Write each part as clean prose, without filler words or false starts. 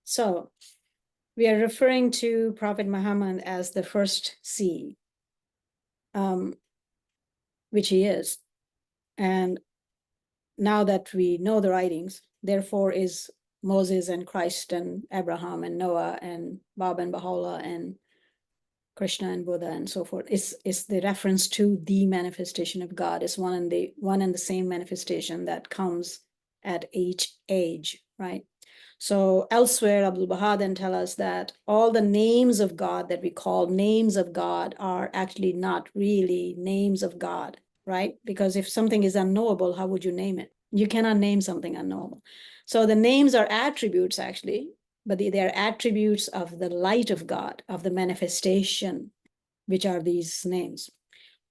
So we are referring to Prophet Muhammad as the first seed, which he is. And now that we know the writings, therefore is Moses and Christ and Abraham and Noah and Baba and Baha'u'llah and Krishna and Buddha and so forth. It's the reference to the manifestation of God. It's one and the same manifestation that comes at each age, right? So elsewhere, Abdul Baha then tell us that all the names of God that we call names of God are actually not really names of God, right? Because if something is unknowable, how would you name it? You cannot name something unknowable. So the names are attributes actually, but they are attributes of the light of God, of the manifestation, which are these names.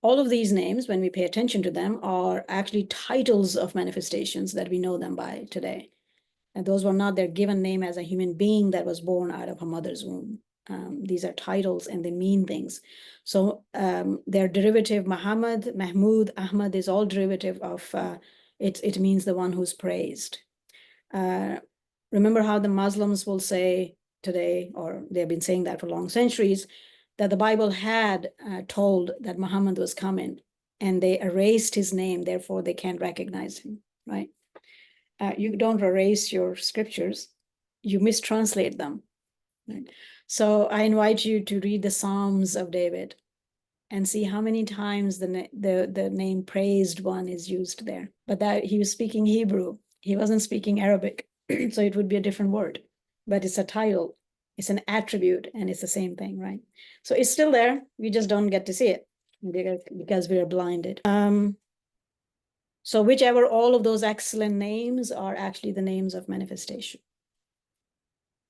All of these names, when we pay attention to them, are actually titles of manifestations that we know them by today. And those were not their given name as a human being that was born out of a mother's womb. These are titles and they mean things. So their derivative, Muhammad, Mahmud, Ahmad is all derivative of, it means the one who's praised. Remember how the Muslims will say today, or they've been saying that for long centuries, that the Bible had told that Muhammad was coming and they erased his name, therefore they can't recognize him, right? You don't erase your scriptures, you mistranslate them. Right? So I invite you to read the Psalms of David and see how many times the name praised one is used there. But that he was speaking Hebrew, he wasn't speaking Arabic, so it would be a different word. But it's a title, it's an attribute, and it's the same thing, right? So it's still there, we just don't get to see it because we are blinded. So whichever all of those excellent names are actually the names of manifestation.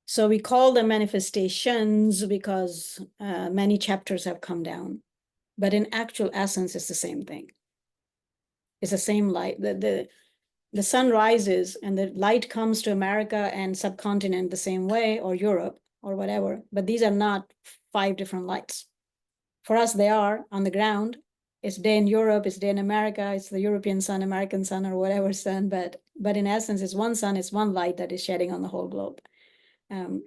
So we call them manifestations because many chapters have come down, but in actual essence, it's the same thing. It's the same light. The sun rises and the light comes to America and subcontinent the same way, or Europe or whatever, but these are not 5 different lights. For us, they are on the ground. It's day in Europe, it's day in America, it's the European sun, American sun, or whatever sun, but in essence, it's one sun, it's one light that is shedding on the whole globe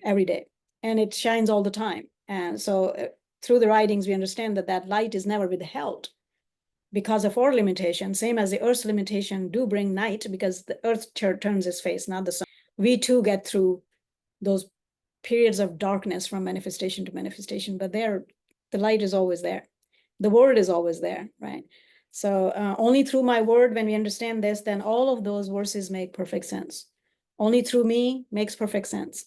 every day. And it shines all the time. And so through the writings, we understand that that light is never withheld because of our limitation, same as the earth's limitation do bring night because the earth turns its face, not the sun. We too get through those periods of darkness from manifestation to manifestation, but the light is always there. The word is always there, right? So only through my word, when we understand this, then all of those verses make perfect sense. Only through me makes perfect sense.